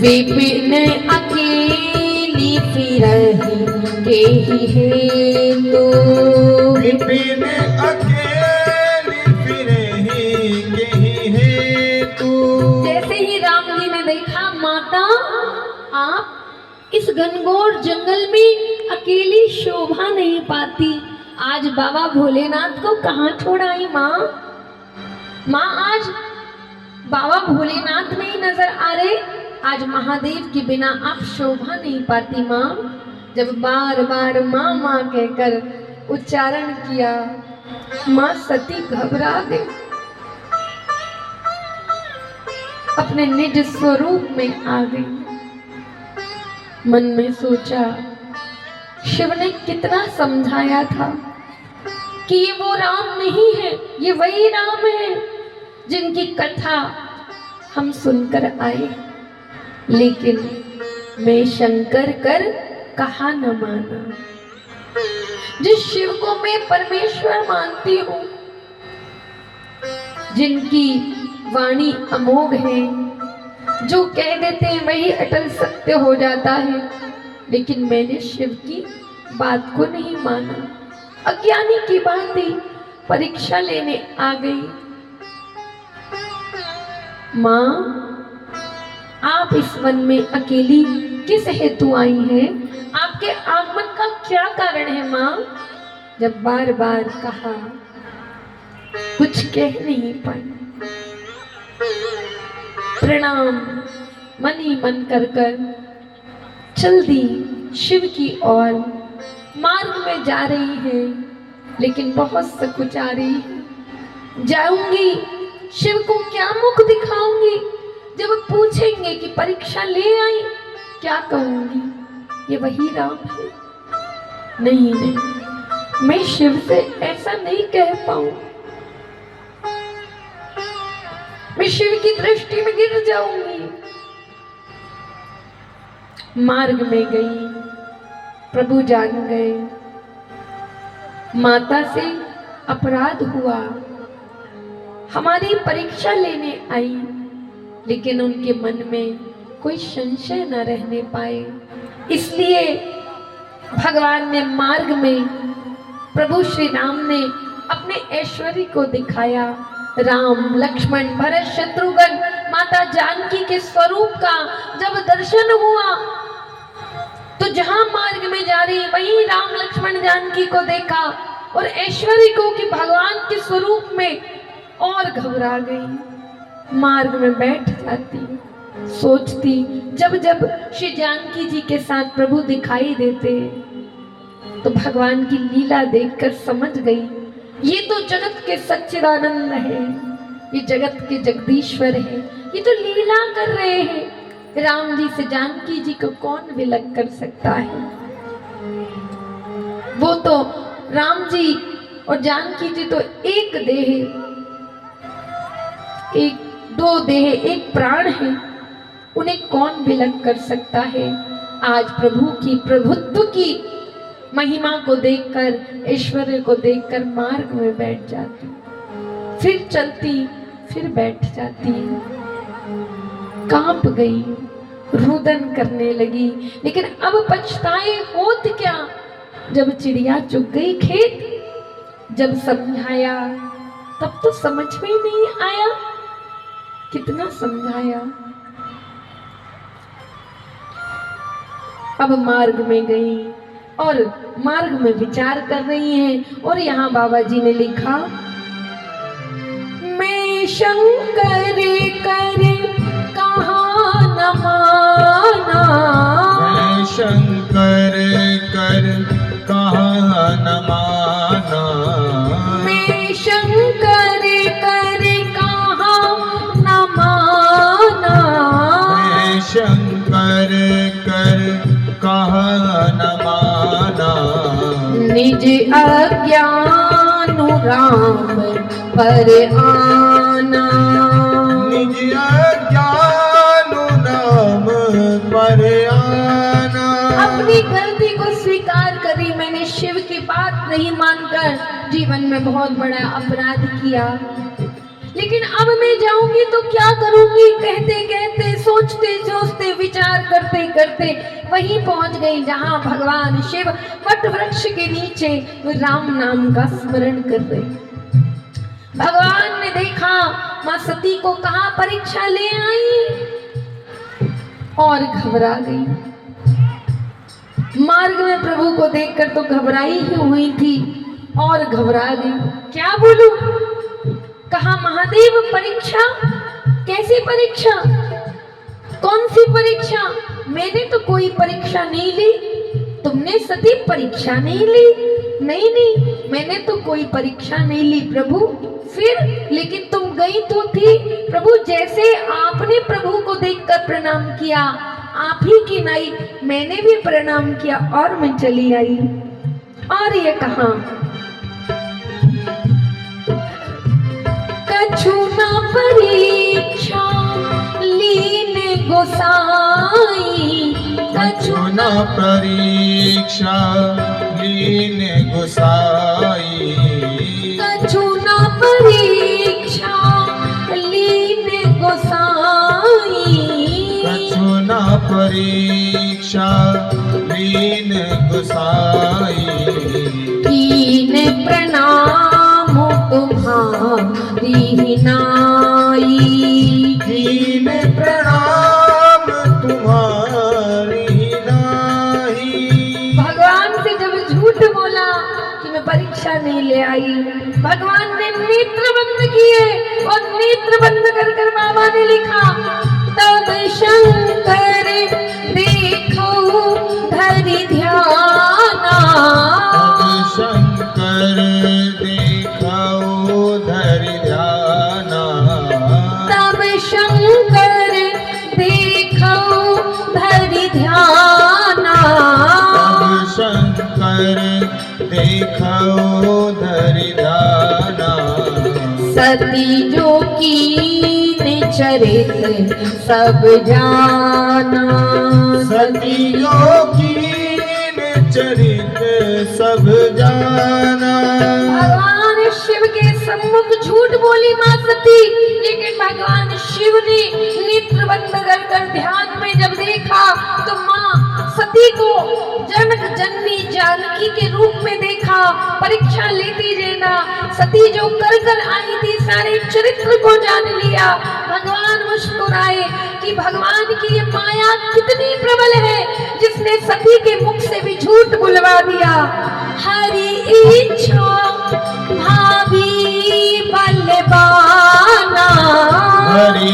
विपिन अकेली फिरहि केहि हेतु। विपिन अकेली फिरहि केहि हेतु। जैसे ही राम जी ने देखा माता आप इस घनघोर जंगल में अकेली शोभा नहीं पाती, आज बाबा भोलेनाथ को कहाँ छोड़ आई माँ? माँ आज बाबा भोलेनाथ नहीं नजर आ रहे, आज महादेव के बिना आप शोभा नहीं पाती माँ। जब बार बार माँ माँ कहकर उच्चारण किया, माँ सती घबरा गई, अपने निज स्वरूप में आ गई। मन में सोचा, शिव ने कितना समझाया था कि ये वो राम नहीं है, ये वही राम है जिनकी कथा हम सुनकर आए, लेकिन मैं शंकर कर कहा न माना। जिस शिव को मैं परमेश्वर मानती हूँ, जिनकी वाणी अमोघ है, जो कह देते हैं वही अटल सत्य हो जाता है, लेकिन मैंने शिव की बात को नहीं माना। अज्ञानी की बात ही परीक्षा लेने आ गई। माँ आप इस वन में अकेली किस हेतु आई हैं? आपके आगमन का क्या कारण है माँ? जब बार बार कहा, कुछ कह नहीं पाई। प्रणाम मन ही मन कर चल दी शिव की ओर। मार्ग में जा रही है, लेकिन बहुत सकुचा रही है। जाऊंगी, शिव को क्या मुख दिखाऊंगी? जब पूछेंगे कि परीक्षा ले आई, क्या कहूंगी? ये वही राम है? नहीं नहीं, मैं शिव से ऐसा नहीं कह पाऊं, मैं शिव की दृष्टि में गिर जाऊंगी। मार्ग में गई, प्रभु जान गए, माता से अपराध हुआ, हमारी परीक्षा लेने आई, लेकिन उनके मन में कोई संशय न रहने पाए। इसलिए भगवान ने मार्ग में, प्रभु श्री राम ने अपने ऐश्वर्य को दिखाया। राम लक्ष्मण भरत शत्रुघ्न माता जानकी के स्वरूप का जब दर्शन हुआ, तो जहां मार्ग में जा रही वहीं राम लक्ष्मण जानकी को देखा और ऐश्वर्य को कि भगवान के स्वरूप में, और घबरा गई। मार्ग में बैठ जाती, सोचती, जब जब श्री जानकी जी के साथ प्रभु दिखाई देते तो भगवान की लीला देखकर समझ गई, ये तो जगत के सच्चिदानंद है, ये जगत के जगदीश्वर है, ये तो लीला कर रहे हैं। राम जी से जानकी जी को कौन विलग कर सकता है? वो तो राम जी और जानकी जी तो एक देह, एक दो देह, एक प्राण है, उन्हें कौन विलग कर सकता है? आज प्रभु की प्रभुत्व की महिमा को देखकर, ऐश्वर्य को देखकर मार्ग में बैठ जाती, फिर चलती, फिर बैठ जाती। कांप गई, रुदन करने लगी, लेकिन अब पछताए होत क्या? जब चिड़िया चुग गई खेत, जब समझाया तब तो समझ में ही नहीं आया। कितना समझाया। अब मार्ग में गई और मार्ग में विचार कर रही हैं, और यहाँ बाबा जी ने लिखा, मैं शंकर कर कहाँ न माना, मैं शंकर कर कहाँ न माना, मैं शंकर कर कहाँ न माना, मैं शंकर कर कहाँ न माना, निज अज्ञान राम पर आना, निज अज्ञान नाम पर आना। अपनी गलती को स्वीकार करी, मैंने शिव की बात नहीं मानकर जीवन में बहुत बड़ा अपराध किया, लेकिन अब मैं जाऊंगी तो क्या करूंगी, कहते कहते सोचते सोचते विचार करते करते वहीं पहुंच गई जहां भगवान शिव वट वृक्ष के नीचे राम नाम का स्मरण कर रहे। भगवान ने देखा मां सती को कहां परीक्षा ले आई और घबरा गई। मार्ग में प्रभु को देखकर तो घबराई ही हुई थी और घबरा गई। क्या बोलूं, कहा महादेव परीक्षा, कैसी परीक्षा, कौन सी परीक्षा, मैंने तो कोई परीक्षा नहीं ली। तुमने सती परीक्षा नहीं ली? नहीं नहीं, मैंने तो कोई परीक्षा नहीं ली प्रभु। फिर लेकिन तुम गई तो थी प्रभु, जैसे आपने प्रभु को देखकर प्रणाम किया, आप ही की नाई मैंने भी प्रणाम किया और मैं चली आई। और ये कहा कछु न परीक्षा लीने गोसाई, कछु न परीक्षा लीने गोसाई, कछु न परीक्षा लीने गोसाई, कछु न परीक्षा लीने गोसाई, कीने प्रणाम तुम्हारी नाई, कीने प्रणाम तुम्हारी नाई। भगवान से जब झूठ बोला कि मैं परीक्षा नहीं ले आई, भगवान ने नेत्र बंद किए और नेत्र बंद कर कर बाबा ने लिखा तब शंकर देखो धरि ध्याना, तब शंकर देखो धरि ध्याना, तब शंकर देखो धरि ध्याना, तब शंकर देखो धरि ध्याना। सती जो कीने चरित सब जाना, सतियों कीने चरित सब जाना। भगवान शिव के सम्मुख झूठ बोली मां सती, लेकिन भगवान शिव ने नेत्र बंद कर ध्यान में जब देखा तो मां सती को जनक जननी जानकी के रूप में देखा। परीक्षा लेती रहना, सती जो कर कर आई थी सारे चरित्र को जान लिया। भगवान मुस्कुराए कि भगवान की ये माया कितनी प्रबल है, जिसने सती के मुख से भी झूठ बुलवा दिया। हरि इच्छा भाभी बलवाना, हरि